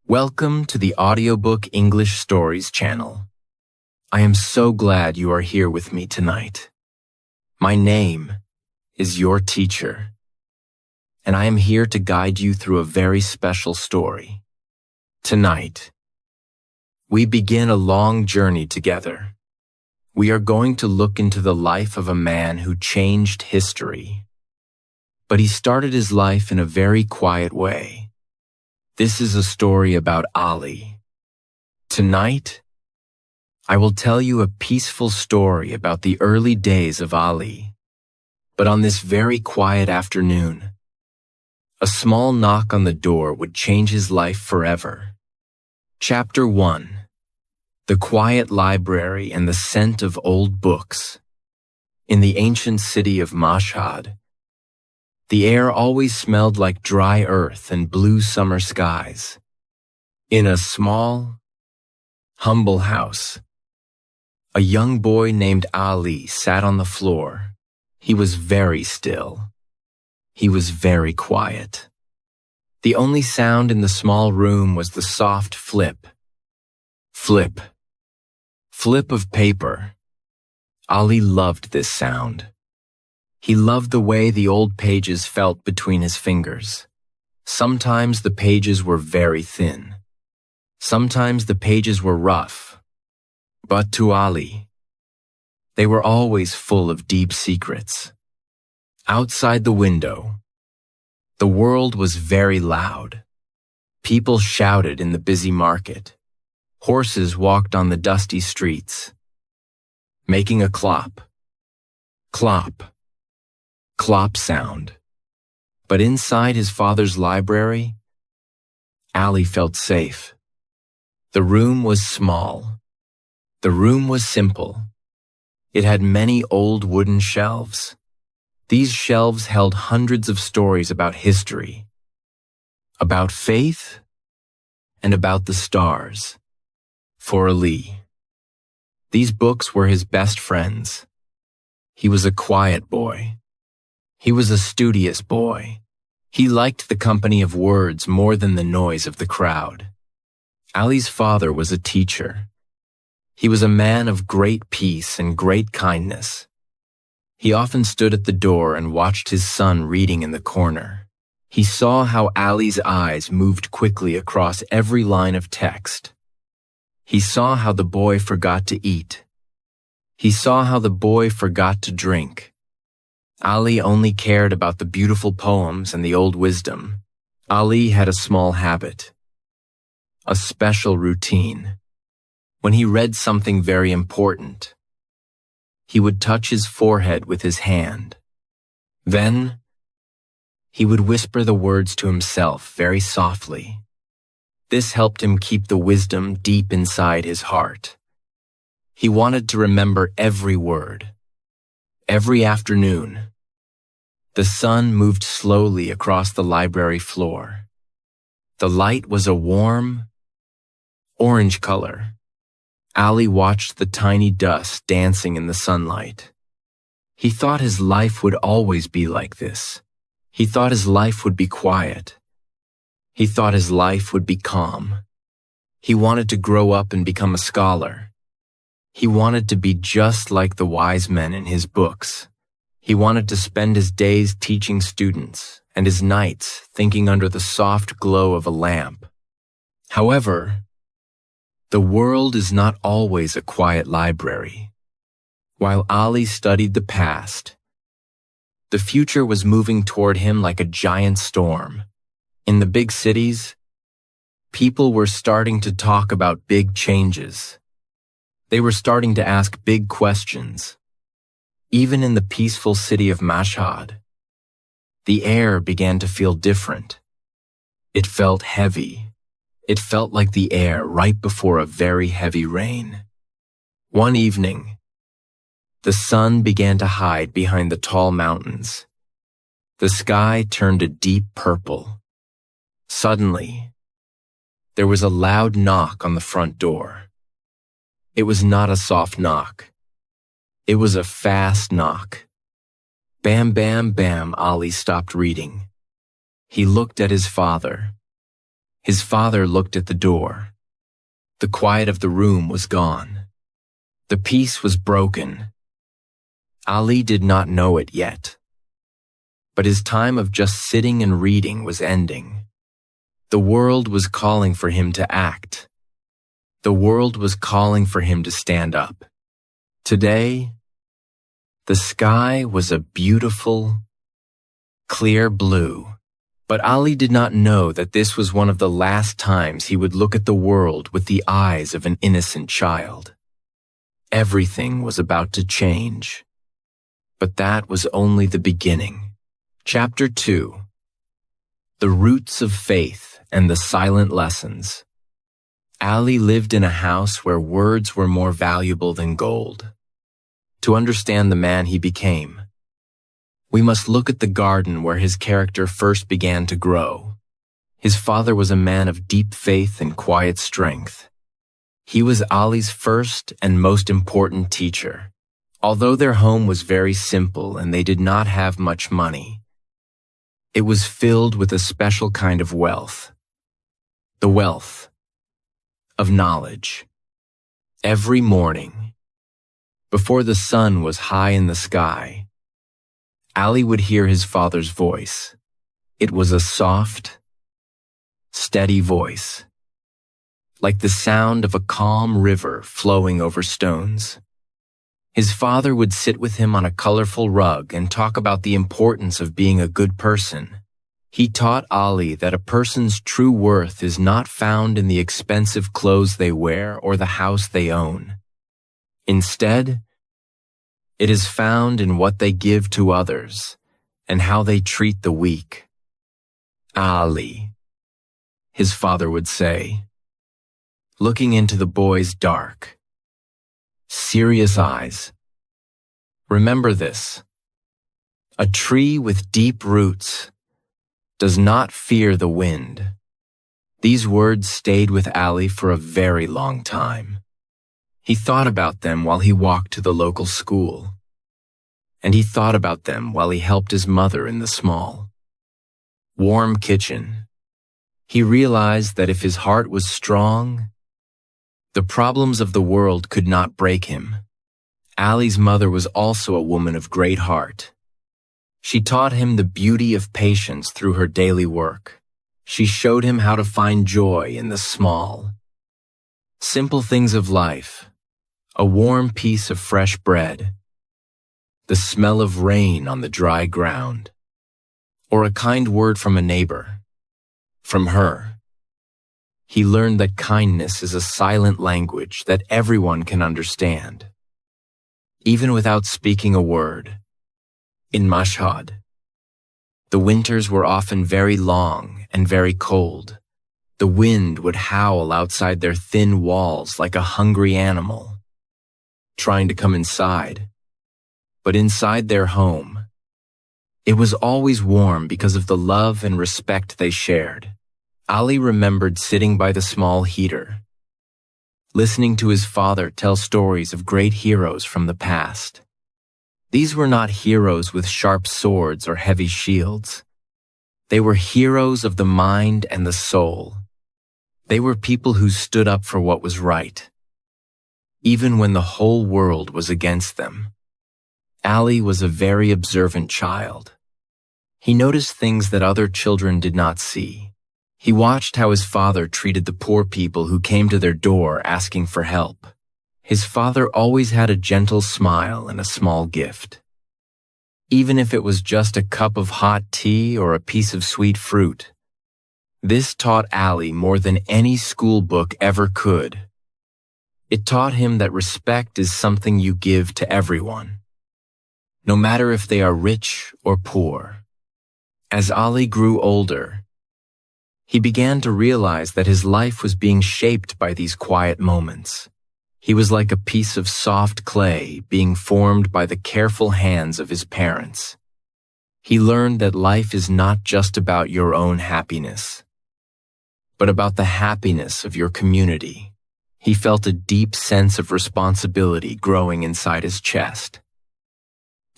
Welcome to the Audiobook English Stories channel. I am so glad you are here with me tonight. My name is your teacher, and I am here to guide you through a very special story. Tonight, we begin a long journey together. We are going to look into the life of a man who changed history. But he started his life in a very quiet way. This is a story about Ali. Tonight, I will tell you a peaceful story about the early days of Ali. But on this very quiet afternoon, a small knock on the door would change his life forever. Chapter 1: The Quiet Library and the Scent of Old Books. In the ancient city of Mashhad, the air always smelled like dry earth and blue summer skies. In a small, humble house, a young boy named Ali sat on the floor. He was very still. He was very quiet. The only sound in the small room was the soft flip of paper. Ali loved this sound. He loved the way the old pages felt between his fingers. Sometimes the pages were very thin. Sometimes the pages were rough. But to Ali, they were always full of deep secrets. Outside the window, the world was very loud. People shouted in the busy market. Horses walked on the dusty streets, making a clop, clop sound. But inside his father's library, Ali felt safe. The room was small. The room was simple. It had many old wooden shelves. These shelves held hundreds of stories about history, about faith, and about the stars. For Ali, these books were his best friends. He was a quiet boy. He was a studious boy. He liked the company of words more than the noise of the crowd. Ali's father was a teacher. He was a man of great peace and great kindness. He often stood at the door and watched his son reading in the corner. He saw how Ali's eyes moved quickly across every line of text. He saw how the boy forgot to eat. He saw how the boy forgot to drink. Ali only cared about the beautiful poems and the old wisdom. Ali had a small habit, a special routine. When he read something very important, he would touch his forehead with his hand. Then, he would whisper the words to himself very softly. This helped him keep the wisdom deep inside his heart. He wanted to remember every word. Every afternoon, the sun moved slowly across the library floor. The light was a warm, orange color. Ali watched the tiny dust dancing in the sunlight. He thought his life would always be like this. He thought his life would be quiet. He thought his life would be calm. He wanted to grow up and become a scholar. He wanted to be just like the wise men in his books. He wanted to spend his days teaching students and his nights thinking under the soft glow of a lamp. However, the world is not always a quiet library. While Ali studied the past, the future was moving toward him like a giant storm. In the big cities, people were starting to talk about big changes. They were starting to ask big questions. Even in the peaceful city of Mashhad, the air began to feel different. It felt heavy. It felt like the air right before a very heavy rain. One evening, the sun began to hide behind the tall mountains. The sky turned a deep purple. Suddenly, there was a loud knock on the front door. It was not a soft knock. It was a fast knock. Bam, bam, bam, Ali stopped reading. He looked at his father. His father looked at the door. The quiet of the room was gone. The peace was broken. Ali did not know it yet. But his time of just sitting and reading was ending. The world was calling for him to act. The world was calling for him to stand up. Today, the sky was a beautiful, clear blue. But Ali did not know that this was one of the last times he would look at the world with the eyes of an innocent child. Everything was about to change. But that was only the beginning. Chapter 2. The Roots of Faith and the Silent Lessons. Ali lived in a house where words were more valuable than gold. To understand the man he became, we must look at the garden where his character first began to grow. His father was a man of deep faith and quiet strength. He was Ali's first and most important teacher. Although their home was very simple and they did not have much money, it was filled with a special kind of wealth. The wealth of knowledge. Every morning, before the sun was high in the sky, Ali would hear his father's voice. It was a soft, steady voice, like the sound of a calm river flowing over stones. His father would sit with him on a colorful rug and talk about the importance of being a good person. He taught Ali that a person's true worth is not found in the expensive clothes they wear or the house they own. Instead, it is found in what they give to others and how they treat the weak. Ali, his father would say, looking into the boy's dark, serious eyes. Remember this. A tree with deep roots does not fear the wind. These words stayed with Ali for a very long time. He thought about them while he walked to the local school. And he thought about them while he helped his mother in the small, warm kitchen. He realized that if his heart was strong, the problems of the world could not break him. Ali's mother was also a woman of great heart. She taught him the beauty of patience through her daily work. She showed him how to find joy in the small, simple things of life. A warm piece of fresh bread, the smell of rain on the dry ground, or a kind word from a neighbor. From her, he learned that kindness is a silent language that everyone can understand, even without speaking a word. In Mashhad, the winters were often very long and very cold. The wind would howl outside their thin walls like a hungry animal, trying to come inside. But inside their home, it was always warm because of the love and respect they shared. Ali remembered sitting by the small heater, listening to his father tell stories of great heroes from the past. These were not heroes with sharp swords or heavy shields. They were heroes of the mind and the soul. They were people who stood up for what was right, even when the whole world was against them. Ali was a very observant child. He noticed things that other children did not see. He watched how his father treated the poor people who came to their door asking for help. His father always had a gentle smile and a small gift. Even if it was just a cup of hot tea or a piece of sweet fruit. This taught Ali more than any school book ever could. It taught him that respect is something you give to everyone, no matter if they are rich or poor. As Ali grew older, he began to realize that his life was being shaped by these quiet moments. He was like a piece of soft clay being formed by the careful hands of his parents. He learned that life is not just about your own happiness, but about the happiness of your community. He felt a deep sense of responsibility growing inside his chest,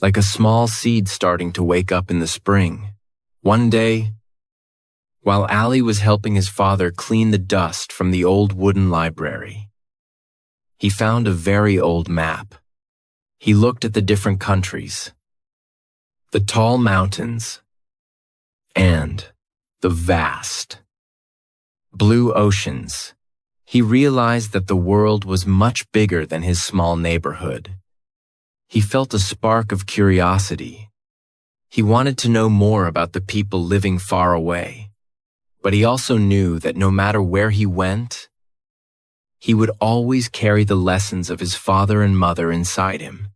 like a small seed starting to wake up in the spring. One day, while Ali was helping his father clean the dust from the old wooden library. He found a very old map. He looked at the different countries, the tall mountains, and the vast blue oceans. He realized that the world was much bigger than his small neighborhood. He felt a spark of curiosity. He wanted to know more about the people living far away, but he also knew that no matter where he went, he would always carry the lessons of his father and mother inside him.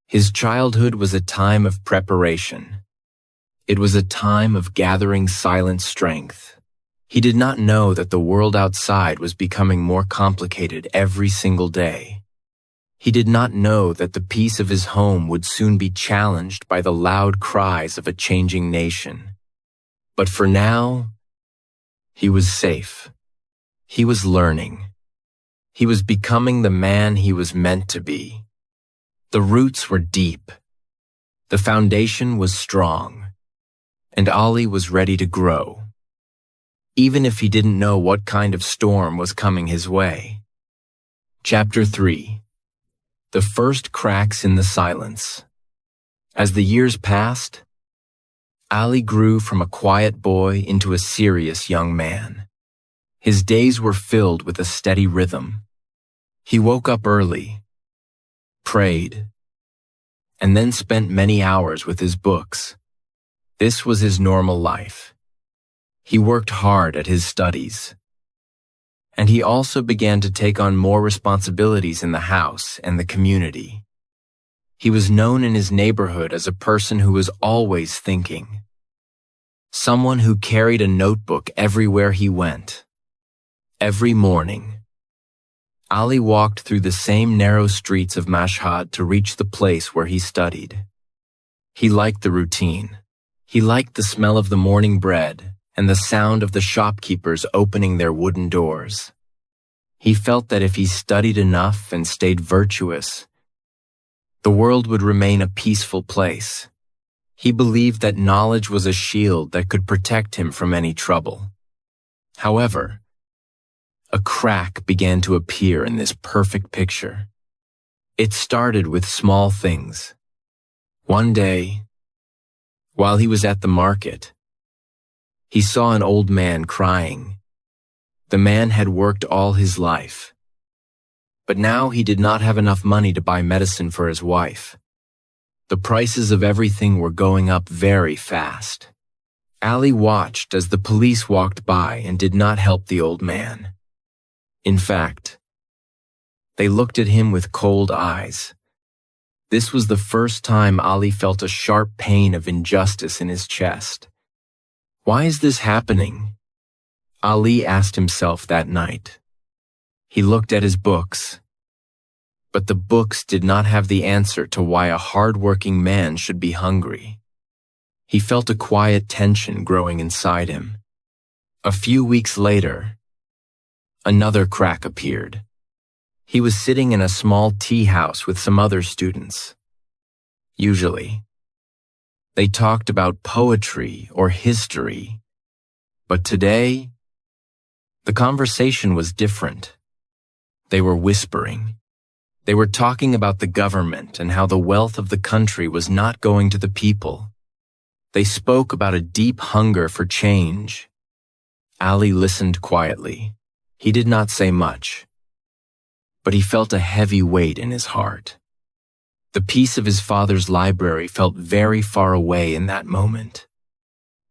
His childhood was a time of preparation. It was a time of gathering silent strength. He did not know that the world outside was becoming more complicated every single day. He did not know that the peace of his home would soon be challenged by the loud cries of a changing nation. But for now, he was safe. He was learning. He was becoming the man he was meant to be. The roots were deep. The foundation was strong. And Ali was ready to grow, even if he didn't know what kind of storm was coming his way. Chapter 3. The First Cracks in the Silence. As the years passed, Ali grew from a quiet boy into a serious young man. His days were filled with a steady rhythm. He woke up early, prayed, and then spent many hours with his books. This was his normal life. He worked hard at his studies. And he also began to take on more responsibilities in the house and the community. He was known in his neighborhood as a person who was always thinking. Someone who carried a notebook everywhere he went. Every morning, Ali walked through the same narrow streets of Mashhad to reach the place where he studied. He liked the routine. He liked the smell of the morning bread and the sound of the shopkeepers opening their wooden doors. He felt that if he studied enough and stayed virtuous, the world would remain a peaceful place. He believed that knowledge was a shield that could protect him from any trouble. However, a crack began to appear in this perfect picture. It started with small things. One day, while he was at the market, he saw an old man crying. The man had worked all his life, but now he did not have enough money to buy medicine for his wife. The prices of everything were going up very fast. Ali watched as the police walked by and did not help the old man. In fact, they looked at him with cold eyes. This was the first time Ali felt a sharp pain of injustice in his chest. Why is this happening? Ali asked himself that night. He looked at his books, but the books did not have the answer to why a hard-working man should be hungry. He felt a quiet tension growing inside him. A few weeks later, another crack appeared. He was sitting in a small tea house with some other students. Usually, they talked about poetry or history, but today, the conversation was different. They were whispering. They were talking about the government and how the wealth of the country was not going to the people. They spoke about a deep hunger for change. Ali listened quietly. He did not say much, but he felt a heavy weight in his heart. The peace of his father's library felt very far away in that moment.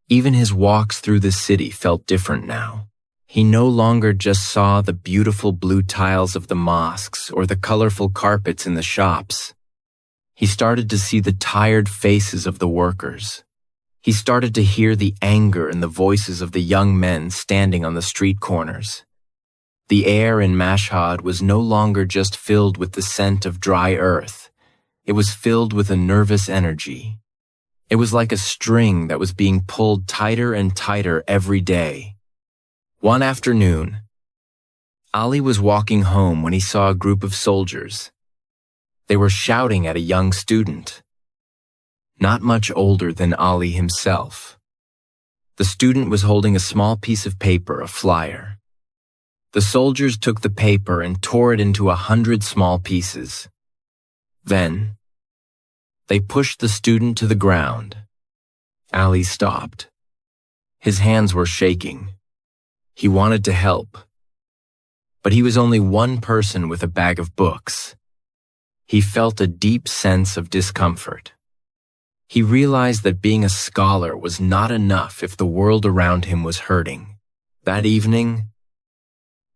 Even his walks through the city felt different now. He no longer just saw the beautiful blue tiles of the mosques or the colorful carpets in the shops. He started to see the tired faces of the workers. He started to hear the anger in the voices of the young men standing on the street corners. The air in Mashhad was no longer just filled with the scent of dry earth. It was filled with a nervous energy. It was like a string that was being pulled tighter and tighter every day. One afternoon, Ali was walking home when he saw a group of soldiers. They were shouting at a young student, not much older than Ali himself. The student was holding a small piece of paper, a flyer. The soldiers took the paper and tore it into 100 small pieces. Then, they pushed the student to the ground. Ali stopped. His hands were shaking. He wanted to help. But he was only one person with a bag of books. He felt a deep sense of discomfort. He realized that being a scholar was not enough if the world around him was hurting. That evening,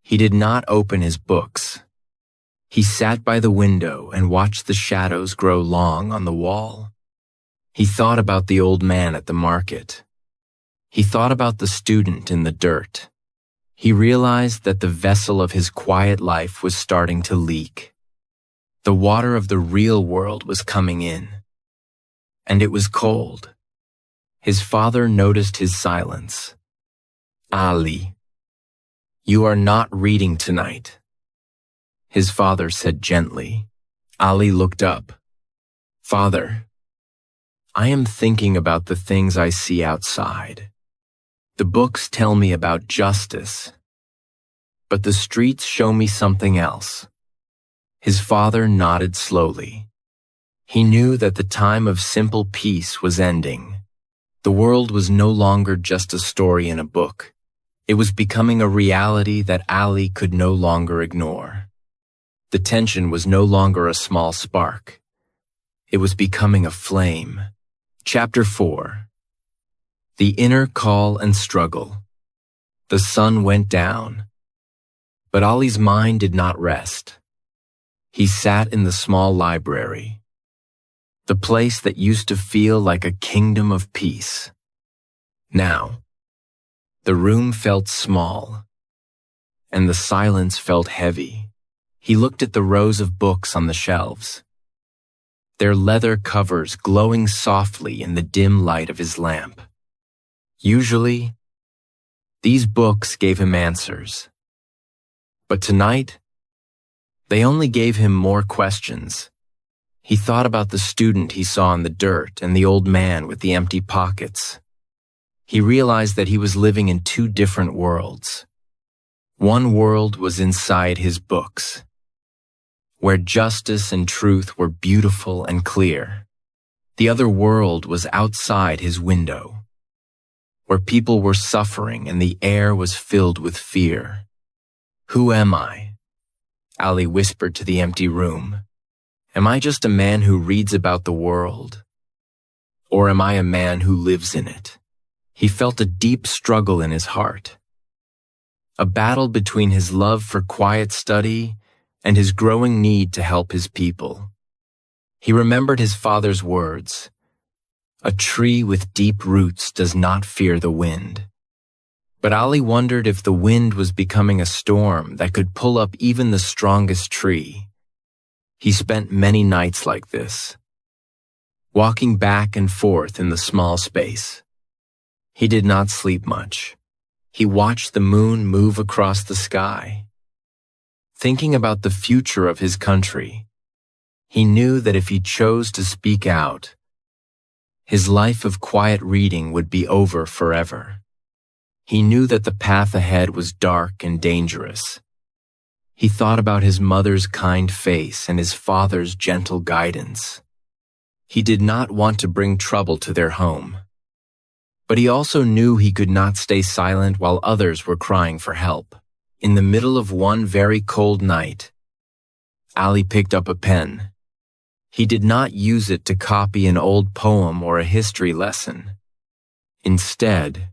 he did not open his books. He sat by the window and watched the shadows grow long on the wall. He thought about the old man at the market. He thought about the student in the dirt. He realized that the vessel of his quiet life was starting to leak. The water of the real world was coming in. And it was cold. His father noticed his silence. Ali, you are not reading tonight, his father said gently. Ali looked up. Father, I am thinking about the things I see outside. The books tell me about justice, but the streets show me something else. His father nodded slowly. He knew that the time of simple peace was ending. The world was no longer just a story in a book. It was becoming a reality that Ali could no longer ignore. The tension was no longer a small spark. It was becoming a flame. Chapter 4. The inner call and struggle. The sun went down, but Ali's mind did not rest. He sat in the small library, the place that used to feel like a kingdom of peace. Now, the room felt small, and the silence felt heavy. He looked at the rows of books on the shelves, their leather covers glowing softly in the dim light of his lamp. Usually, these books gave him answers. But tonight, they only gave him more questions. He thought about the student he saw in the dirt and the old man with the empty pockets. He realized that he was living in two different worlds. One world was inside his books, where justice and truth were beautiful and clear. The other world was outside his window, where people were suffering and the air was filled with fear. Who am I? Ali whispered to the empty room. Am I just a man who reads about the world? Or am I a man who lives in it? He felt a deep struggle in his heart, a battle between his love for quiet study and his growing need to help his people. He remembered his father's words, "A tree with deep roots does not fear the wind." But Ali wondered if the wind was becoming a storm that could pull up even the strongest tree. He spent many nights like this, walking back and forth in the small space. He did not sleep much. He watched the moon move across the sky, thinking about the future of his country. He knew that if he chose to speak out, his life of quiet reading would be over forever. He knew that the path ahead was dark and dangerous. He thought about his mother's kind face and his father's gentle guidance. He did not want to bring trouble to their home. But he also knew he could not stay silent while others were crying for help. In the middle of one very cold night, Ali picked up a pen. He did not use it to copy an old poem or a history lesson. Instead,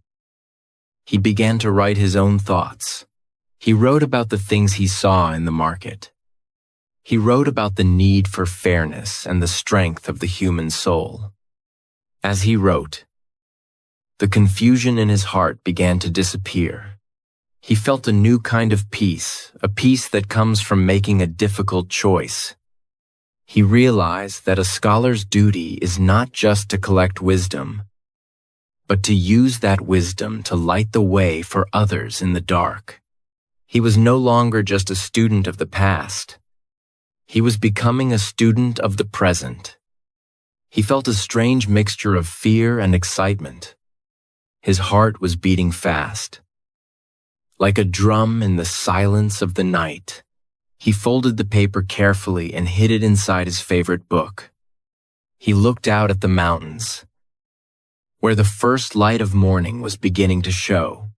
he began to write his own thoughts. He wrote about the things he saw in the market. He wrote about the need for fairness and the strength of the human soul. As he wrote, the confusion in his heart began to disappear. He felt a new kind of peace, a peace that comes from making a difficult choice. He realized that a scholar's duty is not just to collect wisdom, but to use that wisdom to light the way for others in the dark. He was no longer just a student of the past. He was becoming a student of the present. He felt a strange mixture of fear and excitement. His heart was beating fast. Like a drum in the silence of the night, he folded the paper carefully and hid it inside his favorite book. He looked out at the mountains, where the first light of morning was beginning to show.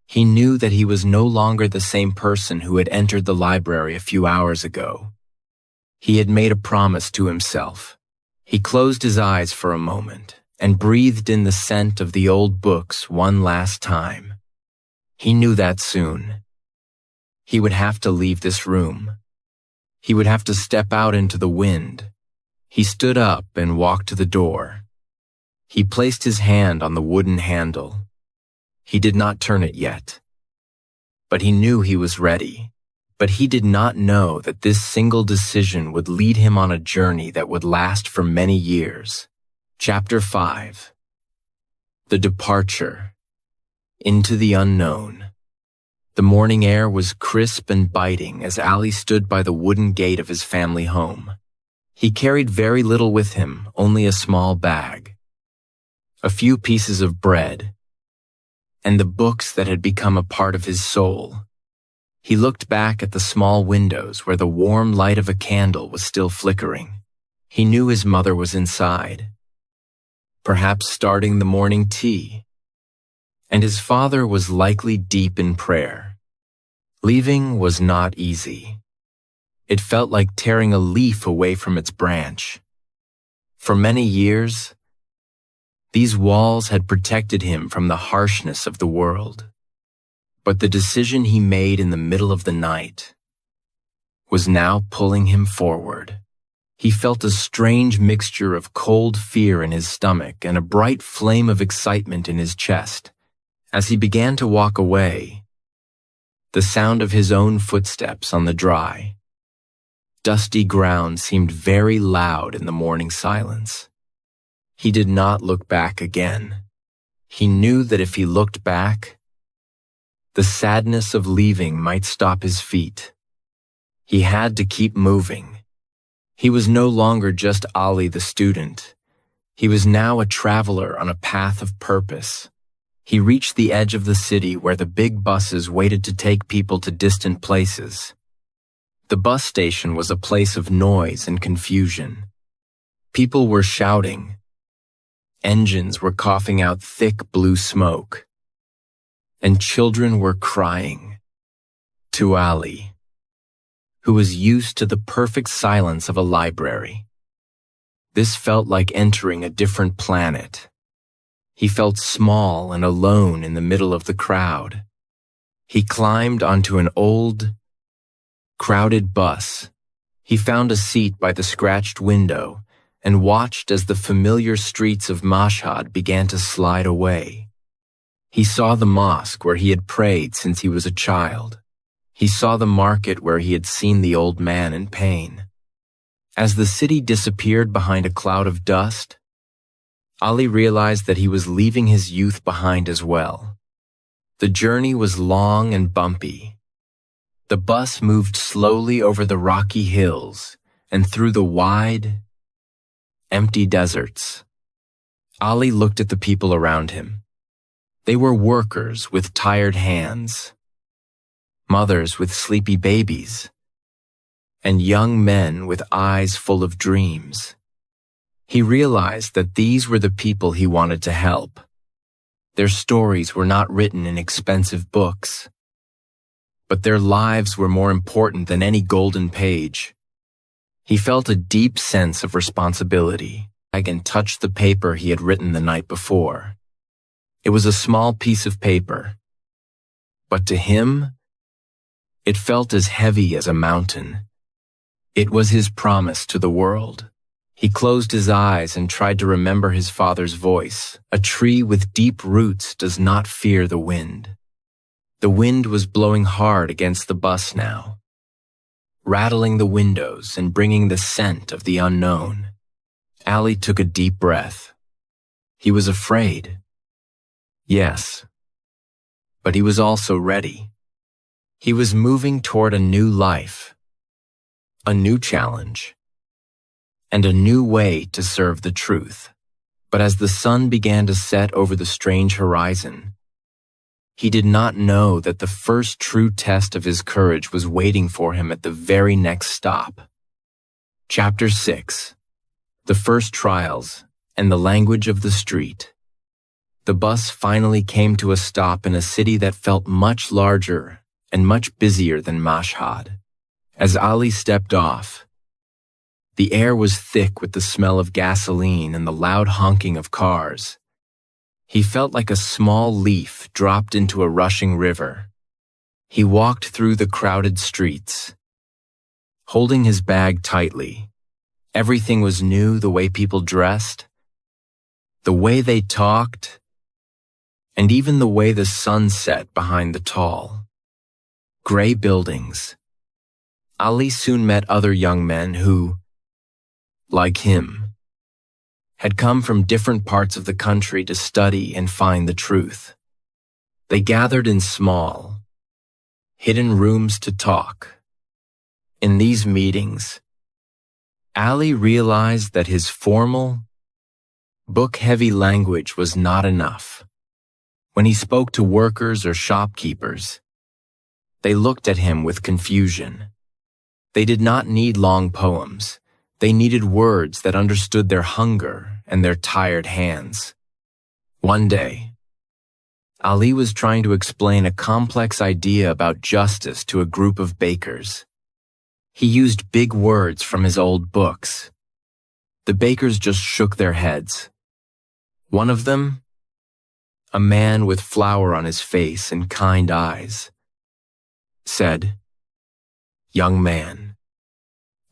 He knew that he was no longer the same person who had entered the library a few hours ago. He had made a promise to himself. He closed his eyes for a moment and breathed in the scent of the old books one last time. He knew that soon he would have to leave this room. He would have to step out into the wind. He stood up and walked to the door. He placed his hand on the wooden handle. He did not turn it yet. But he knew he was ready. But he did not know that this single decision would lead him on a journey that would last for many years. Chapter 5. The Departure. Into the Unknown. The morning air was crisp and biting as Ali stood by the wooden gate of his family home. He carried very little with him, only a small bag, a few pieces of bread, and the books that had become a part of his soul. He looked back at the small windows where the warm light of a candle was still flickering. He knew his mother was inside, perhaps starting the morning tea, and his father was likely deep in prayer. Leaving was not easy. It felt like tearing a leaf away from its branch. For many years, these walls had protected him from the harshness of the world. But the decision he made in the middle of the night was now pulling him forward. He felt a strange mixture of cold fear in his stomach and a bright flame of excitement in his chest. As he began to walk away, the sound of his own footsteps on the dry, dusty ground seemed very loud in the morning silence. He did not look back again. He knew that if he looked back, the sadness of leaving might stop his feet. He had to keep moving. He was no longer just Ali the student. He was now a traveler on a path of purpose. He reached the edge of the city where the big buses waited to take people to distant places. The bus station was a place of noise and confusion. People were shouting. Engines were coughing out thick blue smoke. And children were crying. To Ali, who was used to the perfect silence of a library, this felt like entering a different planet. He felt small and alone in the middle of the crowd. He climbed onto an old, crowded bus. He found a seat by the scratched window and watched as the familiar streets of Mashhad began to slide away. He saw the mosque where he had prayed since he was a child. He saw the market where he had seen the old man in pain. As the city disappeared behind a cloud of dust, Ali realized that he was leaving his youth behind as well. The journey was long and bumpy. The bus moved slowly over the rocky hills and through the wide, empty deserts. Ali looked at the people around him. They were workers with tired hands, mothers with sleepy babies, and young men with eyes full of dreams. He realized that these were the people he wanted to help. Their stories were not written in expensive books, but their lives were more important than any golden page. He felt a deep sense of responsibility and touched the paper he had written the night before. It was a small piece of paper, but to him, it felt as heavy as a mountain. It was his promise to the world. He closed his eyes and tried to remember his father's voice. A tree with deep roots does not fear the wind. The wind was blowing hard against the bus now, rattling the windows and bringing the scent of the unknown. Ali took a deep breath. He was afraid. Yes, but he was also ready. He was moving toward a new life, a new challenge, and a new way to serve the truth. But as the sun began to set over the strange horizon, he did not know that the first true test of his courage was waiting for him at the very next stop. Chapter 6. The First Trials and the Language of the Street. The bus finally came to a stop in a city that felt much larger and much busier than Mashhad. As Ali stepped off, the air was thick with the smell of gasoline and the loud honking of cars. He felt like a small leaf dropped into a rushing river. He walked through the crowded streets, holding his bag tightly. Everything was new, the way people dressed, the way they talked, and even the way the sun set behind the tall, gray buildings. Ali soon met other young men who, like him, had come from different parts of the country to study and find the truth. They gathered in small, hidden rooms to talk. In these meetings, Ali realized that his formal, book-heavy language was not enough. When he spoke to workers or shopkeepers, they looked at him with confusion. They did not need long poems. They needed words that understood their hunger and their tired hands. One day, Ali was trying to explain a complex idea about justice to a group of bakers. He used big words from his old books. The bakers just shook their heads. One of them, a man with flour on his face and kind eyes, said, "Young man,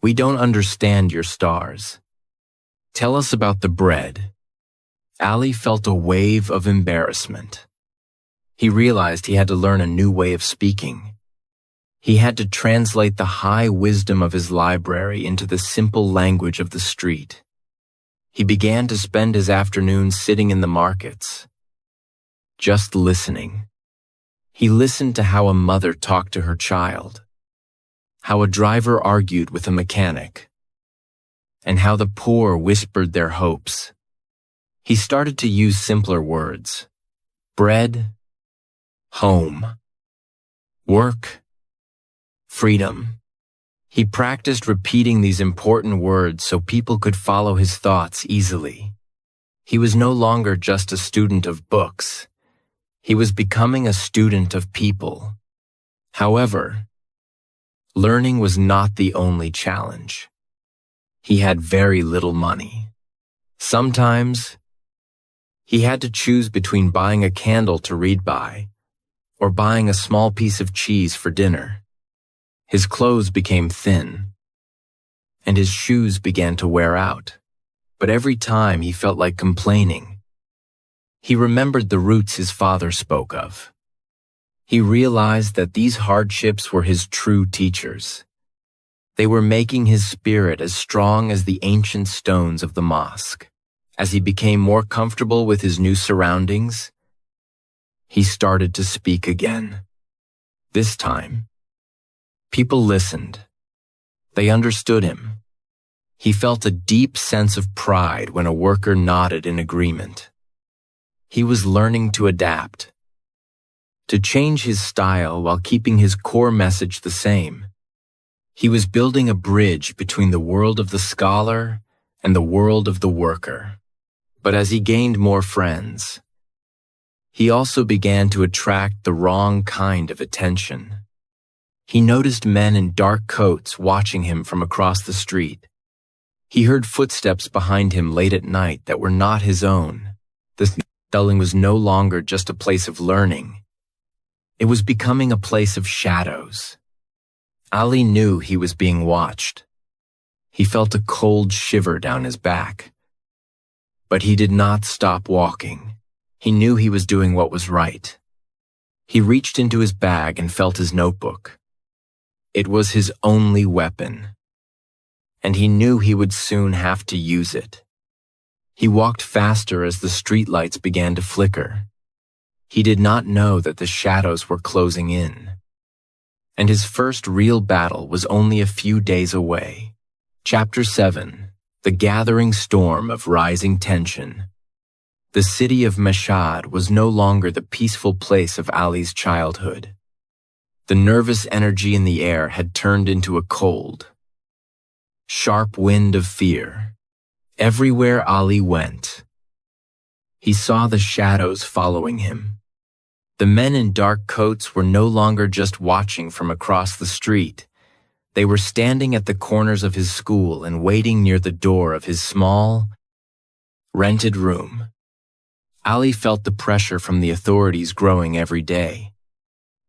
we don't understand your stars. Tell us about the bread." Ali felt a wave of embarrassment. He realized he had to learn a new way of speaking. He had to translate the high wisdom of his library into the simple language of the street. He began to spend his afternoons sitting in the markets, just listening. He listened to how a mother talked to her child, how a driver argued with a mechanic, and how the poor whispered their hopes. He started to use simpler words: bread, home, work, freedom. He practiced repeating these important words so people could follow his thoughts easily. He was no longer just a student of books. He was becoming a student of people. However, learning was not the only challenge. He had very little money. Sometimes, he had to choose between buying a candle to read by or buying a small piece of cheese for dinner. His clothes became thin, and his shoes began to wear out. But every time he felt like complaining, he remembered the roots his father spoke of. He realized that these hardships were his true teachers. They were making his spirit as strong as the ancient stones of the mosque. As he became more comfortable with his new surroundings, he started to speak again. This time, people listened. They understood him. He felt a deep sense of pride when a worker nodded in agreement. He was learning to adapt, to change his style while keeping his core message the same. He was building a bridge between the world of the scholar and the world of the worker. But as he gained more friends, he also began to attract the wrong kind of attention. He noticed men in dark coats watching him from across the street. He heard footsteps behind him late at night that were not his own. This dwelling was no longer just a place of learning. It was becoming a place of shadows. Ali knew he was being watched. He felt a cold shiver down his back. But he did not stop walking. He knew he was doing what was right. He reached into his bag and felt his notebook. It was his only weapon, and he knew he would soon have to use it. He walked faster as the streetlights began to flicker. He did not know that the shadows were closing in, and his first real battle was only a few days away. Chapter 7. The Gathering Storm of Rising Tension. The city of Mashhad was no longer the peaceful place of Ali's childhood. The nervous energy in the air had turned into a cold, sharp wind of fear. Everywhere Ali went, he saw the shadows following him. The men in dark coats were no longer just watching from across the street. They were standing at the corners of his school and waiting near the door of his small, rented room. Ali felt the pressure from the authorities growing every day.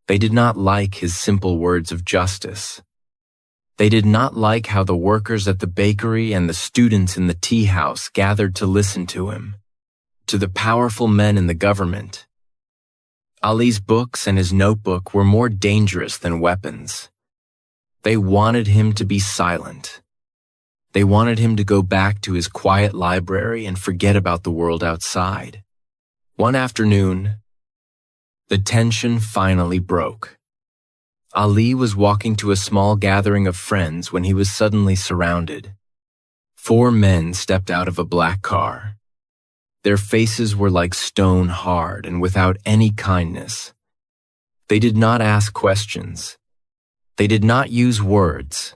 They did not like his simple words of justice. They did not like how the workers at the bakery and the students in the tea house gathered to listen to him. To the powerful men in the government, Ali's books and his notebook were more dangerous than weapons. They wanted him to be silent. They wanted him to go back to his quiet library and forget about the world outside. One afternoon, the tension finally broke. Ali was walking to a small gathering of friends when he was suddenly surrounded. 4 men stepped out of a black car. Their faces were like stone hard and without any kindness. They did not ask questions. They did not use words.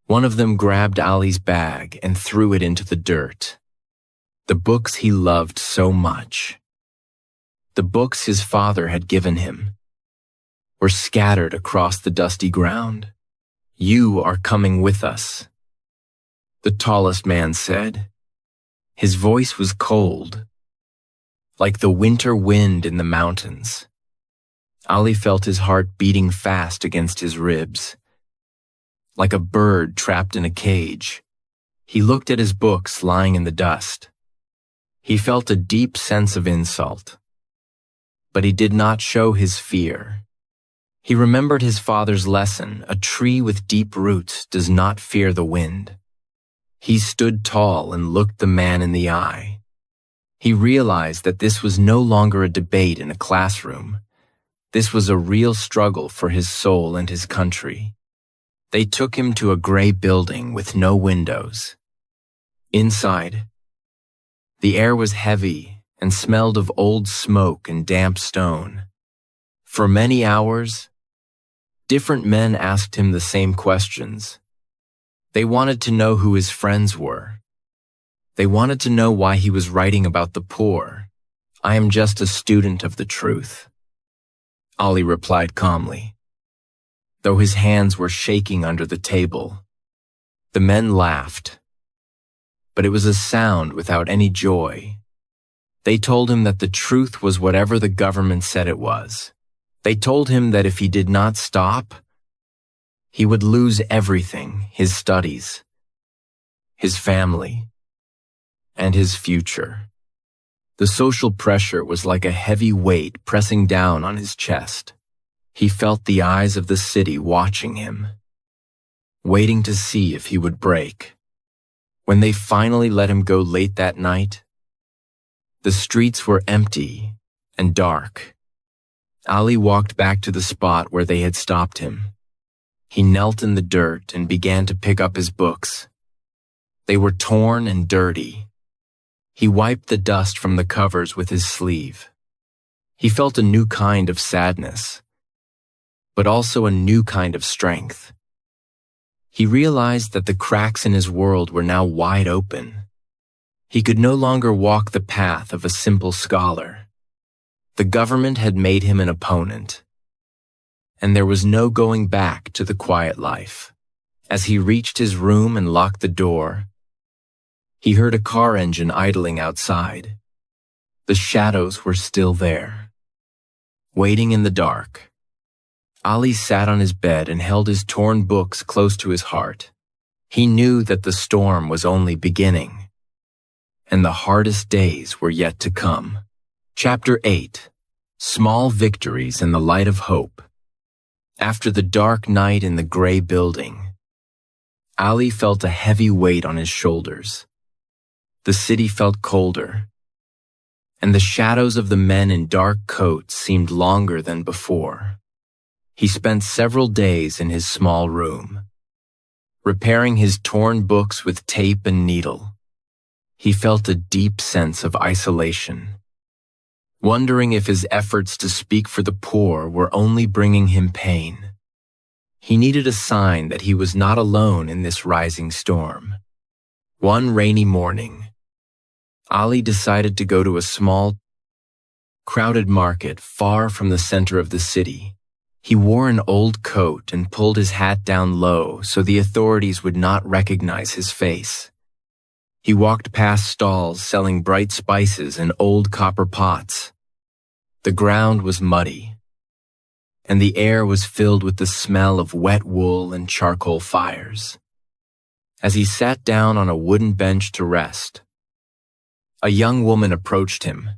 One of them grabbed Ali's bag and threw it into the dirt. The books he loved so much, the books his father had given him, were scattered across the dusty ground. "You are coming with us," the tallest man said. His voice was cold, like the winter wind in the mountains. Ali felt his heart beating fast against his ribs, like a bird trapped in a cage. He looked at his books lying in the dust. He felt a deep sense of insult, but he did not show his fear. He remembered his father's lesson: a tree with deep roots does not fear the wind. He stood tall and looked the man in the eye. He realized that this was no longer a debate in a classroom. This was a real struggle for his soul and his country. They took him to a gray building with no windows. Inside, the air was heavy and smelled of old smoke and damp stone. For many hours, different men asked him the same questions. They wanted to know who his friends were. They wanted to know why he was writing about the poor. "I am just a student of the truth," Ali replied calmly, though his hands were shaking under the table. The men laughed, but it was a sound without any joy. They told him that the truth was whatever the government said it was. They told him that if he did not stop, he would lose everything: his studies, his family, and his future. The social pressure was like a heavy weight pressing down on his chest. He felt the eyes of the city watching him, waiting to see if he would break. When they finally let him go late that night, the streets were empty and dark. Ali walked back to the spot where they had stopped him. He knelt in the dirt and began to pick up his books. They were torn and dirty. He wiped the dust from the covers with his sleeve. He felt a new kind of sadness, but also a new kind of strength. He realized that the cracks in his world were now wide open. He could no longer walk the path of a simple scholar. The government had made him an opponent, and there was no going back to the quiet life. As he reached his room and locked the door, he heard a car engine idling outside. The shadows were still there, waiting in the dark. Ali sat on his bed and held his torn books close to his heart. He knew that the storm was only beginning, and the hardest days were yet to come. Chapter 8. Small Victories in the Light of Hope. After the dark night in the gray building, Ali felt a heavy weight on his shoulders. The city felt colder, and the shadows of the men in dark coats seemed longer than before. He spent several days in his small room, repairing his torn books with tape and needle. He felt a deep sense of isolation, wondering if his efforts to speak for the poor were only bringing him pain. He needed a sign that he was not alone in this rising storm. One rainy morning, Ali decided to go to a small, crowded market far from the center of the city. He wore an old coat and pulled his hat down low so the authorities would not recognize his face. He walked past stalls selling bright spices and old copper pots. The ground was muddy, and the air was filled with the smell of wet wool and charcoal fires. As he sat down on a wooden bench to rest, a young woman approached him.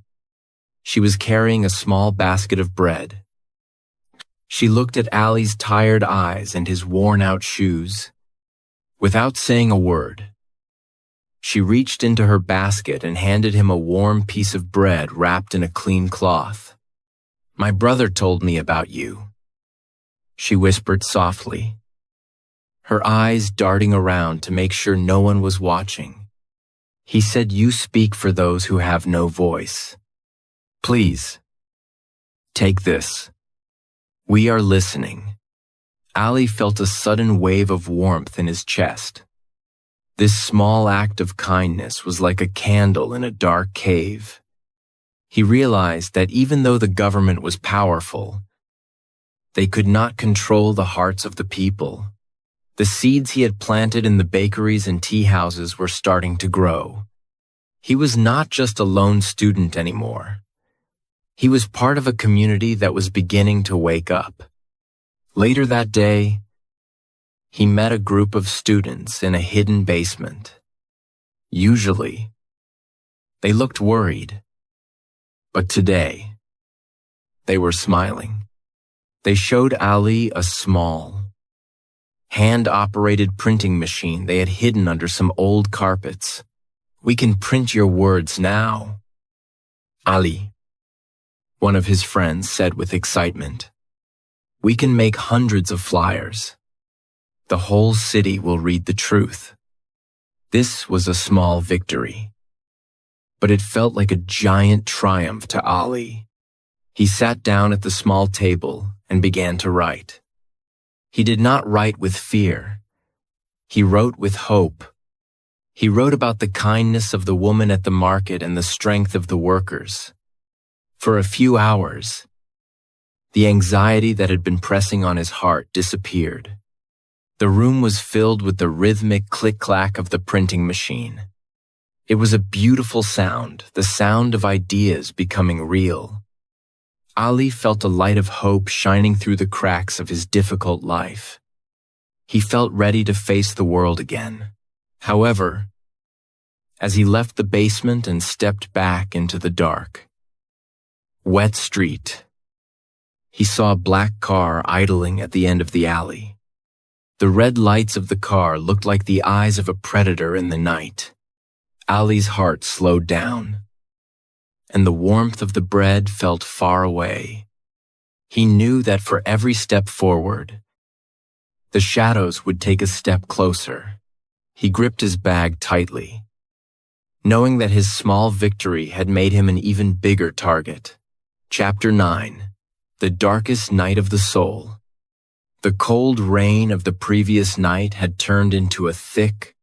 She was carrying a small basket of bread. She looked at Ali's tired eyes and his worn-out shoes. Without saying a word, she reached into her basket and handed him a warm piece of bread wrapped in a clean cloth. "My brother told me about you," she whispered softly, her eyes darting around to make sure no one was watching. "He said you speak for those who have no voice. Please, take this. We are listening." Ali felt a sudden wave of warmth in his chest. This small act of kindness was like a candle in a dark cave. He realized that even though the government was powerful, they could not control the hearts of the people. The seeds he had planted in the bakeries and tea houses were starting to grow. He was not just a lone student anymore. He was part of a community that was beginning to wake up. Later that day, he met a group of students in a hidden basement. Usually, they looked worried, but today, they were smiling. They showed Ali a small, hand-operated printing machine they had hidden under some old carpets. "We can print your words now, Ali," one of his friends said with excitement. "We can make hundreds of flyers. The whole city will read the truth." This was a small victory, but it felt like a giant triumph to Ali. He sat down at the small table and began to write. He did not write with fear. He wrote with hope. He wrote about the kindness of the woman at the market and the strength of the workers. For a few hours, the anxiety that had been pressing on his heart disappeared. The room was filled with the rhythmic click-clack of the printing machine. It was a beautiful sound, the sound of ideas becoming real. Ali felt a light of hope shining through the cracks of his difficult life. He felt ready to face the world again. However, as he left the basement and stepped back into the dark, wet street, he saw a black car idling at the end of the alley. The red lights of the car looked like the eyes of a predator in the night. Ali's heart slowed down, and the warmth of the bread felt far away. He knew that for every step forward, the shadows would take a step closer. He gripped his bag tightly, knowing that his small victory had made him an even bigger target. Chapter 9. The Darkest Night of the Soul. The cold rain of the previous night had turned into a thick,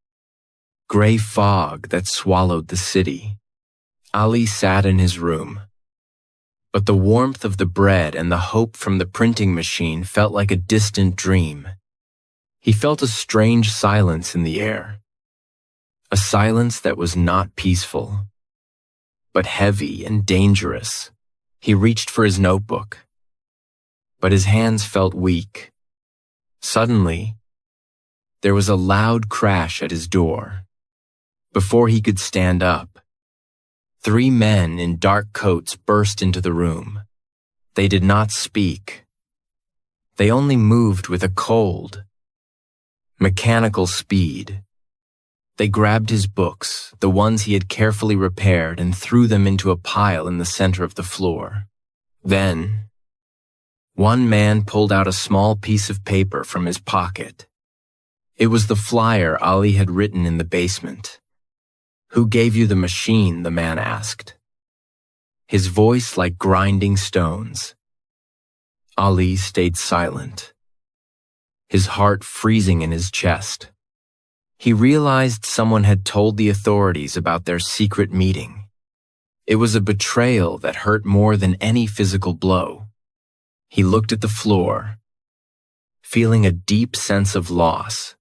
gray fog that swallowed the city. Ali sat in his room, but the warmth of the bread and the hope from the printing machine felt like a distant dream. He felt a strange silence in the air, a silence that was not peaceful, but heavy and dangerous. He reached for his notebook, but his hands felt weak. Suddenly, there was a loud crash at his door. Before he could stand up, 3 men in dark coats burst into the room. They did not speak. They only moved with a cold, mechanical speed. They grabbed his books, the ones he had carefully repaired, and threw them into a pile in the center of the floor. Then, one man pulled out a small piece of paper from his pocket. It was the flyer Ali had written in the basement. "Who gave you the machine?" the man asked, his voice like grinding stones. Ali stayed silent, his heart freezing in his chest. He realized someone had told the authorities about their secret meeting. It was a betrayal that hurt more than any physical blow. He looked at the floor, feeling a deep sense of loss.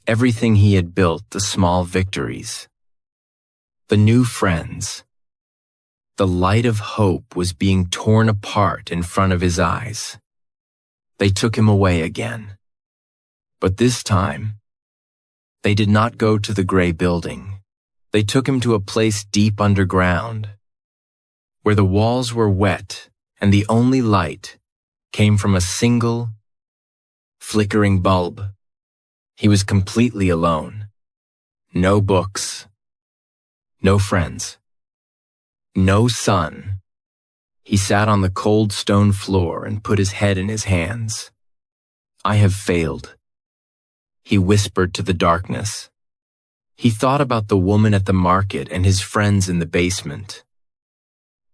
Everything he had built, the small victories, the new friends, the light of hope was being torn apart in front of his eyes. They took him away again. But this time, they did not go to the gray building. They took him to a place deep underground, where the walls were wet and the only light came from a single, flickering bulb. He was completely alone. No books, no friends, no sun. He sat on the cold stone floor and put his head in his hands. "I have failed," he whispered to the darkness. He thought about the woman at the market and his friends in the basement.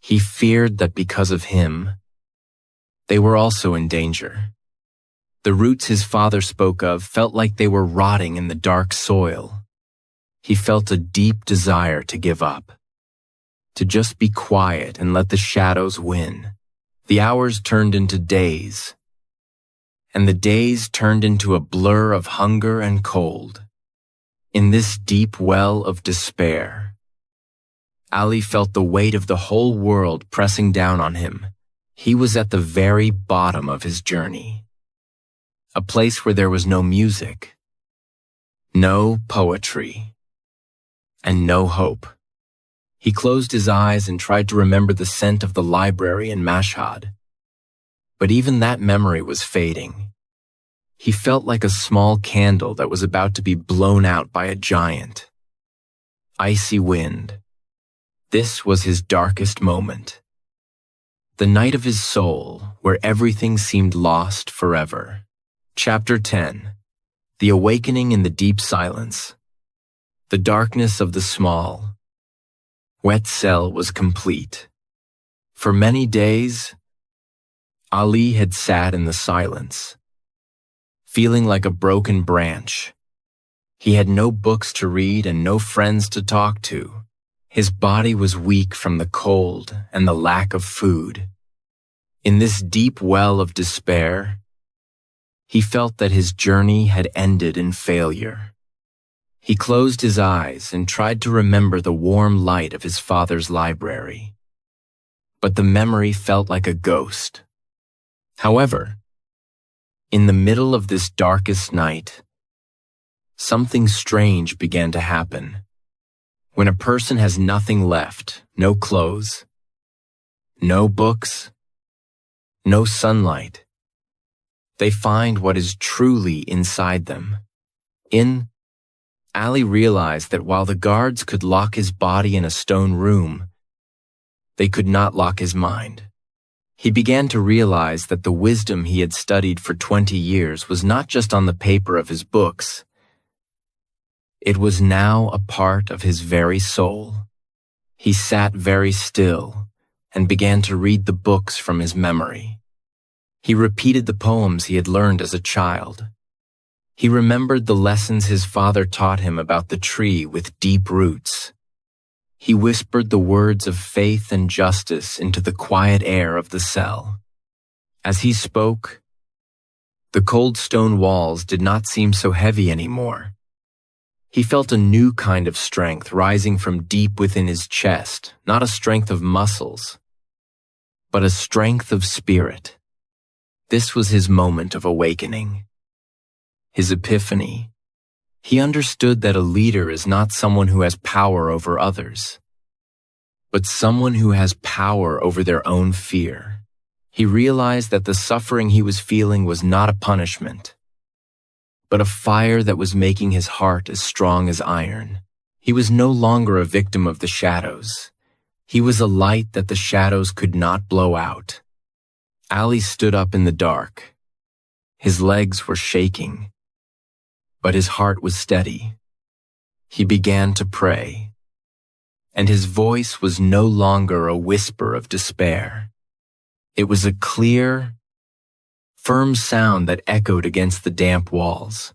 He feared that because of him, they were also in danger. The roots his father spoke of felt like they were rotting in the dark soil. He felt a deep desire to give up, to just be quiet and let the shadows win. The hours turned into days, and the days turned into a blur of hunger and cold. In this deep well of despair, Ali felt the weight of the whole world pressing down on him. He was at the very bottom of his journey. A place where there was no music, no poetry, and no hope. He closed his eyes and tried to remember the scent of the library in Mashhad. But even that memory was fading. He felt like a small candle that was about to be blown out by a giant. Icy wind. This was his darkest moment. The night of his soul, where everything seemed lost forever. Chapter 10. The Awakening in the Deep Silence. The darkness of the small, wet cell was complete. For many days, Ali had sat in the silence, feeling like a broken branch. He had no books to read and no friends to talk to. His body was weak from the cold and the lack of food. In this deep well of despair, he felt that his journey had ended in failure. He closed his eyes and tried to remember the warm light of his father's library. But the memory felt like a ghost. However, in the middle of this darkest night, something strange began to happen. When a person has nothing left, no clothes, no books, no sunlight, they find what is truly inside them. Ali realized that while the guards could lock his body in a stone room, they could not lock his mind. He began to realize that the wisdom he had studied for 20 years was not just on the paper of his books. It was now a part of his very soul. He sat very still and began to read the books from his memory. He repeated the poems he had learned as a child. He remembered the lessons his father taught him about the tree with deep roots. He whispered the words of faith and justice into the quiet air of the cell. As he spoke, the cold stone walls did not seem so heavy anymore. He felt a new kind of strength rising from deep within his chest, not a strength of muscles, but a strength of spirit. This was his moment of awakening, his epiphany. He understood that a leader is not someone who has power over others, but someone who has power over their own fear. He realized that the suffering he was feeling was not a punishment, but a fire that was making his heart as strong as iron. He was no longer a victim of the shadows. He was a light that the shadows could not blow out. Ali stood up in the dark. His legs were shaking, but his heart was steady. He began to pray. and his voice was no longer a whisper of despair. It was a clear, firm sound that echoed against the damp walls.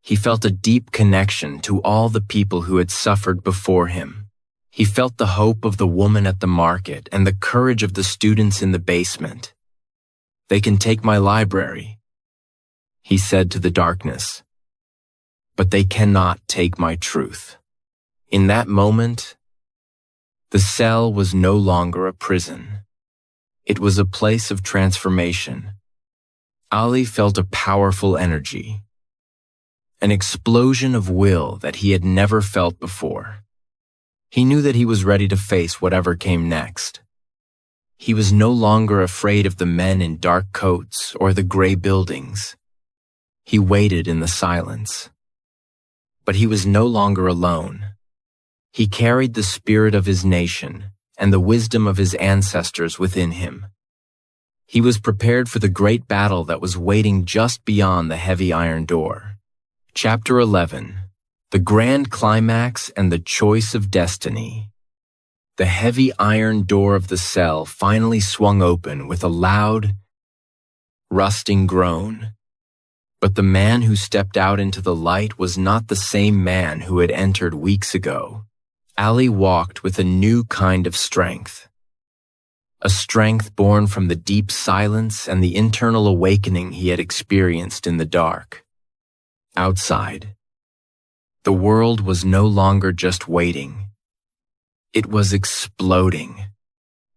He felt a deep connection to all the people who had suffered before him. He felt the hope of the woman at the market and the courage of the students in the basement. "They can take my library," he said to the darkness, "but they cannot take my truth." In that moment, the cell was no longer a prison. It was a place of transformation. Ali felt a powerful energy, an explosion of will that he had never felt before. He knew that he was ready to face whatever came next. He was no longer afraid of the men in dark coats or the gray buildings. He waited in the silence. But he was no longer alone. He carried the spirit of his nation and the wisdom of his ancestors within him. He was prepared for the great battle that was waiting just beyond the heavy iron door. Chapter 11. The Grand Climax and the Choice of Destiny. The heavy iron door of the cell finally swung open with a loud, rusting groan. But the man who stepped out into the light was not the same man who had entered weeks ago. Ali walked with a new kind of strength. A strength born from the deep silence and the internal awakening he had experienced in the dark. Outside, the world was no longer just waiting. It was exploding.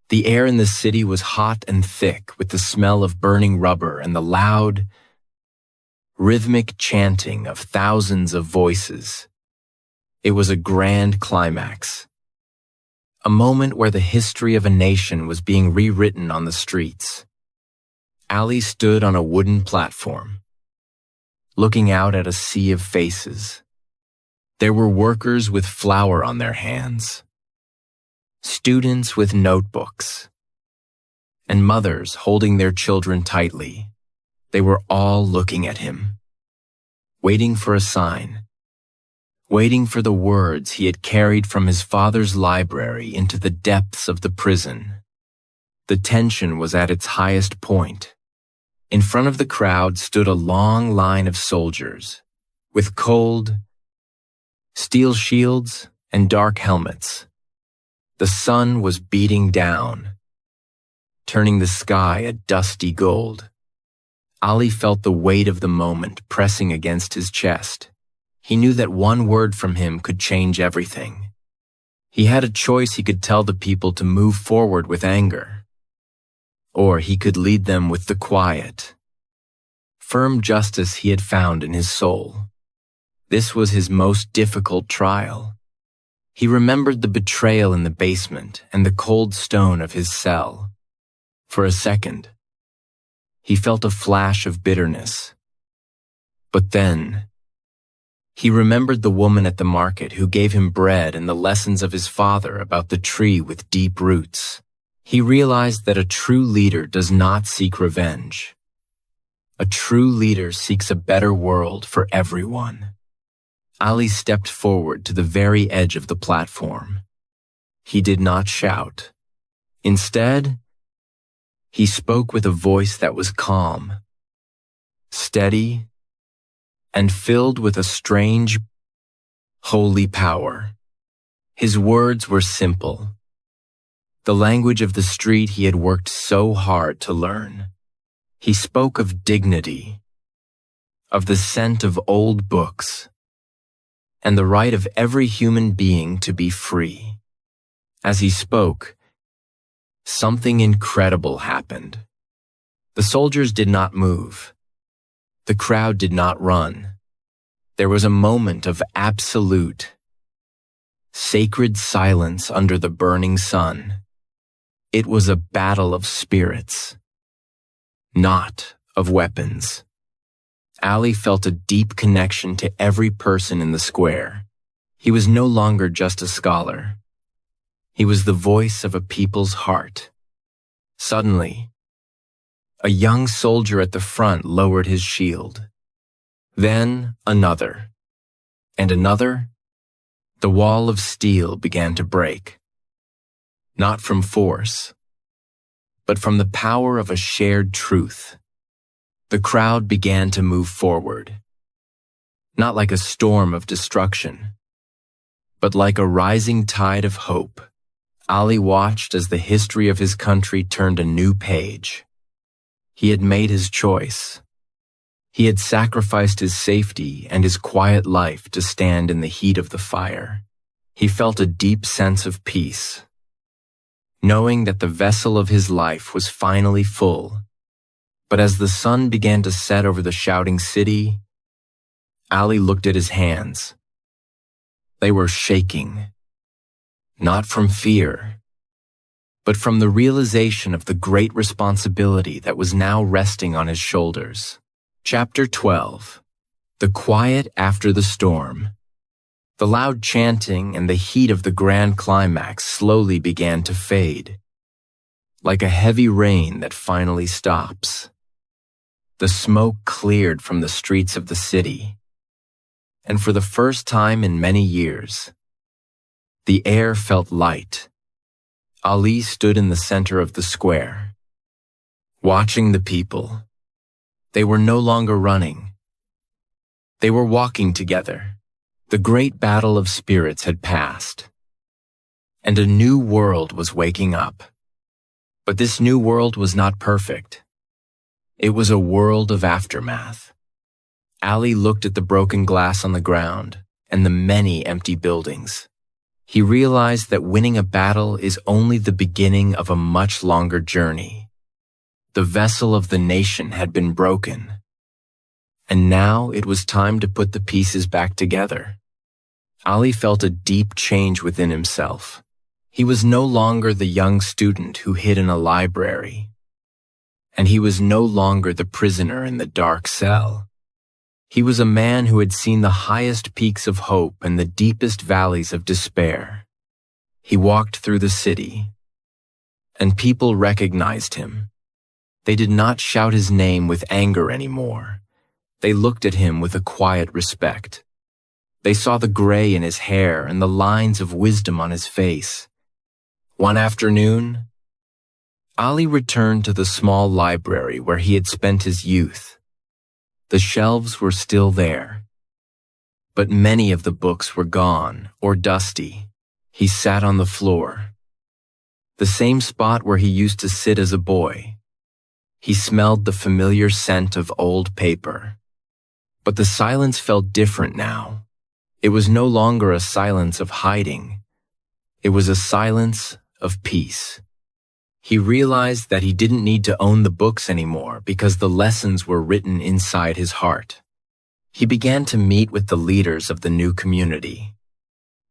The air in the city was hot and thick with the smell of burning rubber and the loud, rhythmic chanting of thousands of voices. It was a grand climax. A moment where the history of a nation was being rewritten on the streets. Ali stood on a wooden platform, looking out at a sea of faces. There were workers with flour on their hands, students with notebooks, and mothers holding their children tightly. They were all looking at him, waiting for a sign, waiting for the words he had carried from his father's library into the depths of the prison. The tension was at its highest point. In front of the crowd stood a long line of soldiers, with cold, steel shields and dark helmets. The sun was beating down, turning the sky a dusty gold. Ali felt the weight of the moment pressing against his chest. He knew that one word from him could change everything. He had a choice. He could tell the people to move forward with anger, or he could lead them with the quiet, firm justice he had found in his soul. This was his most difficult trial. He remembered the betrayal in the basement and the cold stone of his cell. For a second, he felt a flash of bitterness. But then, he remembered the woman at the market who gave him bread and the lessons of his father about the tree with deep roots. He realized that a true leader does not seek revenge. A true leader seeks a better world for everyone. Ali stepped forward to the very edge of the platform. He did not shout. Instead, he spoke with a voice that was calm, steady, and filled with a strange, holy power. His words were simple, the language of the street he had worked so hard to learn. He spoke of dignity, of the scent of old books, and the right of every human being to be free. As he spoke, something incredible happened. The soldiers did not move. The crowd did not run. There was a moment of absolute, sacred silence under the burning sun. It was a battle of spirits, not of weapons. Ali felt a deep connection to every person in the square. He was no longer just a scholar. He was the voice of a people's heart. Suddenly, a young soldier at the front lowered his shield. Then another, and another, The wall of steel began to break, not from force, but from the power of a shared truth. The crowd began to move forward, not like a storm of destruction, but like a rising tide of hope. Ali watched as the history of his country turned a new page. He had made his choice. He had sacrificed his safety and his quiet life to stand in the heat of the fire. He felt a deep sense of peace, knowing that the vessel of his life was finally full. But as the sun began to set over the shouting city, Ali looked at his hands. They were shaking, not from fear, but from the realization of the great responsibility that was now resting on his shoulders. Chapter 12. The Quiet After the Storm. The loud chanting and the heat of the grand climax slowly began to fade, like a heavy rain that finally stops. The smoke cleared from the streets of the city, and for the first time in many years, the air felt light. Ali stood in the center of the square, watching the people. They were no longer running. They were walking together. The great battle of spirits had passed, and a new world was waking up. But this new world was not perfect. It was a world of aftermath. Ali looked at the broken glass on the ground and the many empty buildings. He realized that winning a battle is only the beginning of a much longer journey. The vessel of the nation had been broken, and now it was time to put the pieces back together. Ali felt a deep change within himself. He was no longer the young student who hid in a library, and he was no longer the prisoner in the dark cell. He was a man who had seen the highest peaks of hope and the deepest valleys of despair. He walked through the city, and people recognized him. They did not shout his name with anger anymore. They looked at him with a quiet respect. They saw the gray in his hair and the lines of wisdom on his face. One afternoon, Ali returned to the small library where he had spent his youth. The shelves were still there, but many of the books were gone or dusty. He sat on the floor, the same spot where he used to sit as a boy. He smelled the familiar scent of old paper. But the silence felt different now. It was no longer a silence of hiding. It was a silence of peace. He realized that he didn't need to own the books anymore because the lessons were written inside his heart. He began to meet with the leaders of the new community.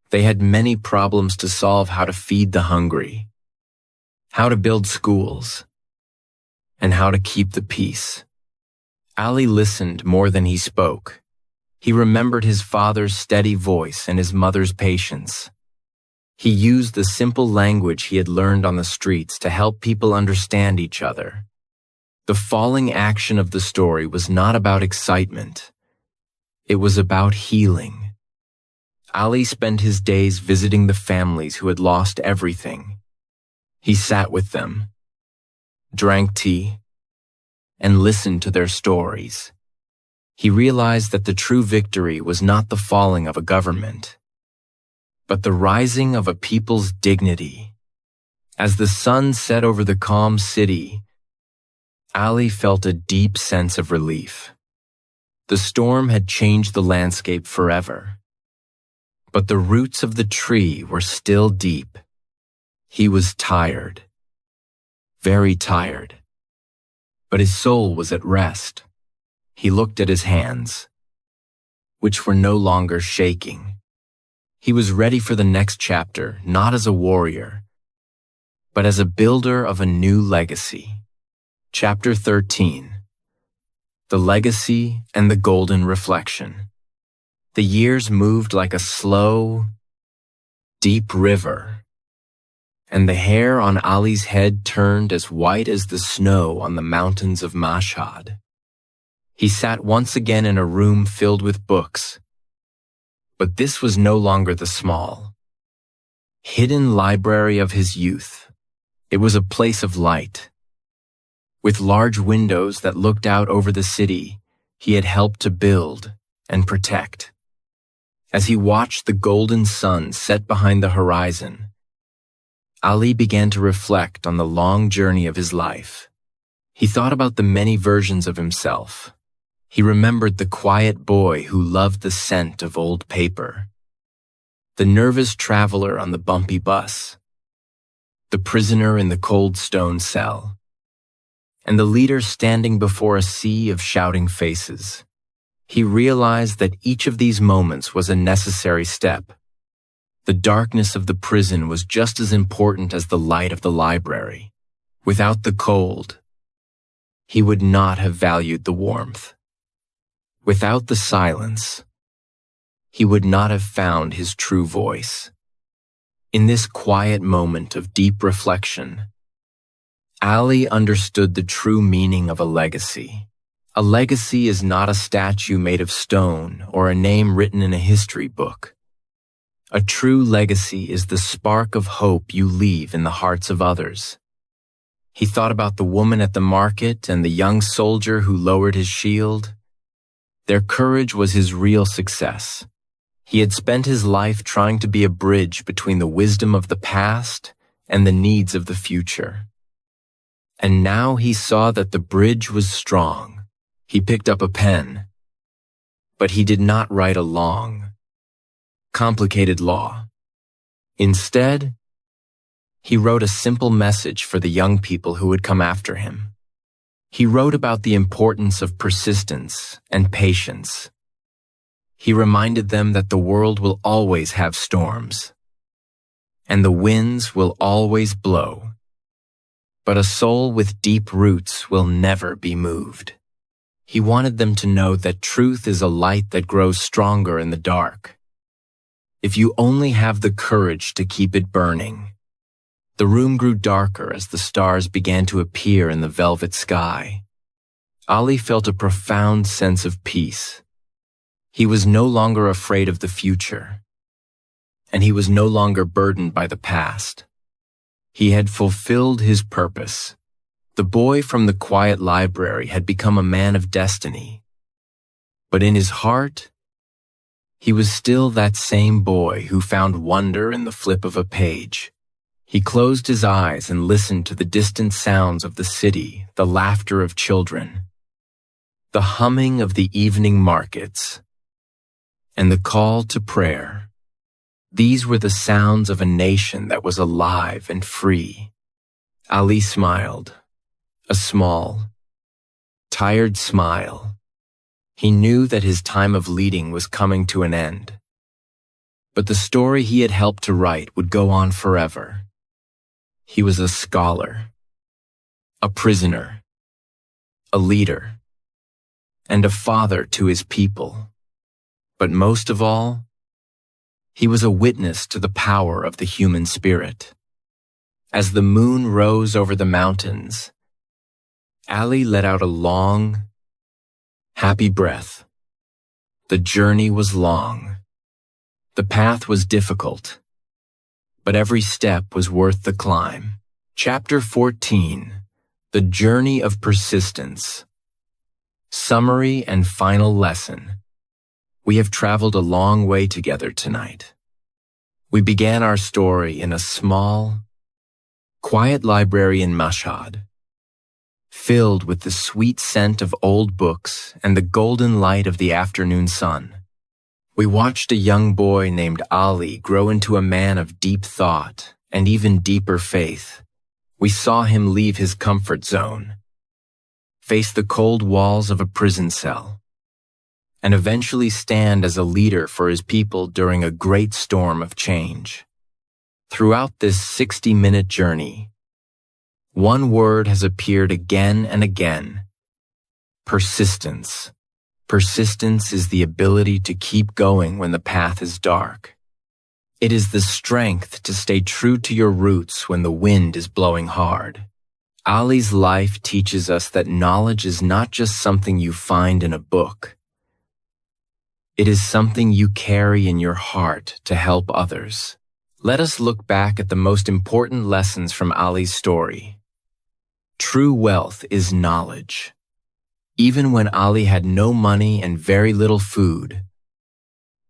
They had many problems to solve: how to feed the hungry, how to build schools, and how to keep the peace. Ali listened more than he spoke. He remembered his father's steady voice and his mother's patience. He used the simple language he had learned on the streets to help people understand each other. The falling action of the story was not about excitement. It was about healing. Ali spent his days visiting the families who had lost everything. He sat with them, drank tea, and listened to their stories. He realized that the true victory was not the falling of a government, but the rising of a people's dignity. As the sun set over the calm city, Ali felt a deep sense of relief. The storm had changed the landscape forever, but the roots of the tree were still deep. He was tired, very tired, but his soul was at rest. He looked at his hands, which were no longer shaking. He was ready for the next chapter, not as a warrior, but as a builder of a new legacy. Chapter 13. The Legacy and the Golden Reflection. The years moved like a slow, deep river, and the hair on Ali's head turned as white as the snow on the mountains of Mashhad. He sat once again in a room filled with books, But this was no longer the small, hidden library of his youth. It was a place of light. With large windows that looked out over the city, he had helped to build and protect. As he watched the golden sun set behind the horizon, Ali began to reflect on the long journey of his life. He thought about the many versions of himself. He remembered the quiet boy who loved the scent of old paper, the nervous traveler on the bumpy bus, the prisoner in the cold stone cell, and the leader standing before a sea of shouting faces. He realized that each of these moments was a necessary step. The darkness of the prison was just as important as the light of the library. Without the cold, he would not have valued the warmth. Without the silence, he would not have found his true voice. In this quiet moment of deep reflection, Ali understood the true meaning of a legacy. A legacy is not a statue made of stone or a name written in a history book. A true legacy is the spark of hope you leave in the hearts of others. He thought about the woman at the market and the young soldier who lowered his shield. Their courage was his real success. He had spent his life trying to be a bridge between the wisdom of the past and the needs of the future. And now he saw that the bridge was strong. He picked up a pen, but he did not write a long, complicated law. Instead, he wrote a simple message for the young people who would come after him. He wrote about the importance of persistence and patience. He reminded them that the world will always have storms, and the winds will always blow. But a soul with deep roots will never be moved. He wanted them to know that truth is a light that grows stronger in the dark. If you only have the courage to keep it burning. The room grew darker as the stars began to appear in the velvet sky. Ali felt a profound sense of peace. He was no longer afraid of the future, and he was no longer burdened by the past. He had fulfilled his purpose. The boy from the quiet library had become a man of destiny. But in his heart, he was still that same boy who found wonder in the flip of a page. He closed his eyes and listened to the distant sounds of the city, the laughter of children, the humming of the evening markets, and the call to prayer. These were the sounds of a nation that was alive and free. Ali smiled. A small, tired smile. He knew that his time of leading was coming to an end. But the story he had helped to write would go on forever. He was a scholar, a prisoner, a leader, and a father to his people. But most of all, he was a witness to the power of the human spirit. As the moon rose over the mountains, Ali let out a long, happy breath. The journey was long. The path was difficult, but every step was worth the climb. Chapter 14, The Journey of Persistence. Summary and final lesson. We have traveled a long way together tonight. We began our story in a small, quiet library in Mashhad, filled with the sweet scent of old books and the golden light of the afternoon sun. We watched a young boy named Ali grow into a man of deep thought and even deeper faith. We saw him leave his comfort zone, face the cold walls of a prison cell, and eventually stand as a leader for his people during a great storm of change. Throughout this 60-minute journey, one word has appeared again and again: persistence. Persistence is the ability to keep going when the path is dark. It is the strength to stay true to your roots when the wind is blowing hard. Ali's life teaches us that knowledge is not just something you find in a book. It is something you carry in your heart to help others. Let us look back at the most important lessons from Ali's story. True wealth is knowledge. Even when Ali had no money and very little food,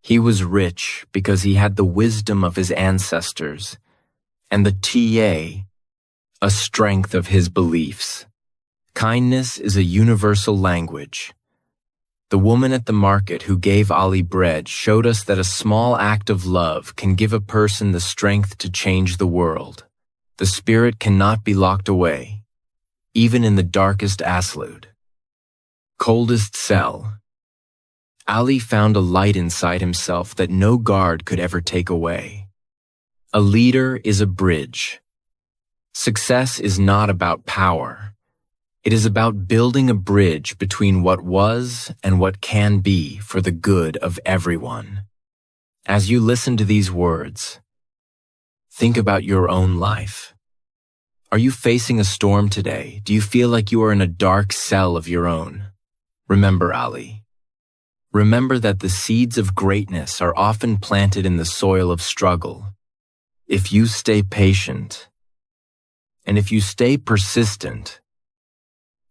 he was rich because he had the wisdom of his ancestors and the a strength of his beliefs. Kindness is a universal language. The woman at the market who gave Ali bread showed us that a small act of love can give a person the strength to change the world. The spirit cannot be locked away, even in the darkest aslude. Coldest cell. Ali found a light inside himself that no guard could ever take away. A leader is a bridge. Success is not about power. It is about building a bridge between what was and what can be for the good of everyone. As you listen to these words, think about your own life. Are you facing a storm today? Do you feel like you are in a dark cell of your own? Remember Ali. Remember that the seeds of greatness are often planted in the soil of struggle. If you stay patient, and if you stay persistent,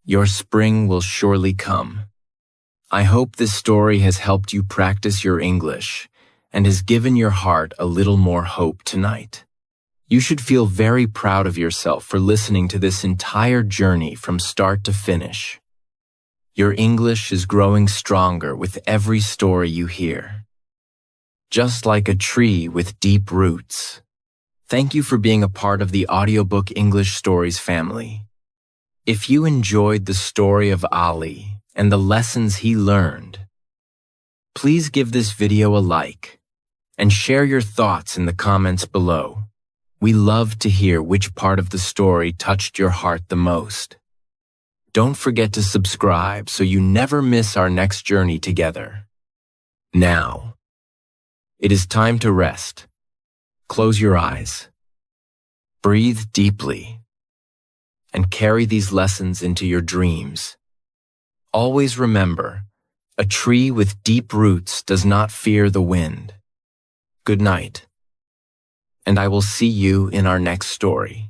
your spring will surely come. I hope this story has helped you practice your English and has given your heart a little more hope tonight. You should feel very proud of yourself for listening to this entire journey from start to finish. Your English is growing stronger with every story you hear. Just like a tree with deep roots. Thank you for being a part of the Audiobook English Stories family. If you enjoyed the story of Ali and the lessons he learned, please give this video a like and share your thoughts in the comments below. We love to hear which part of the story touched your heart the most. Don't forget to subscribe so you never miss our next journey together. Now, it is time to rest. Close your eyes, breathe deeply, and carry these lessons into your dreams. Always remember, a tree with deep roots does not fear the wind. Good night, and I will see you in our next story.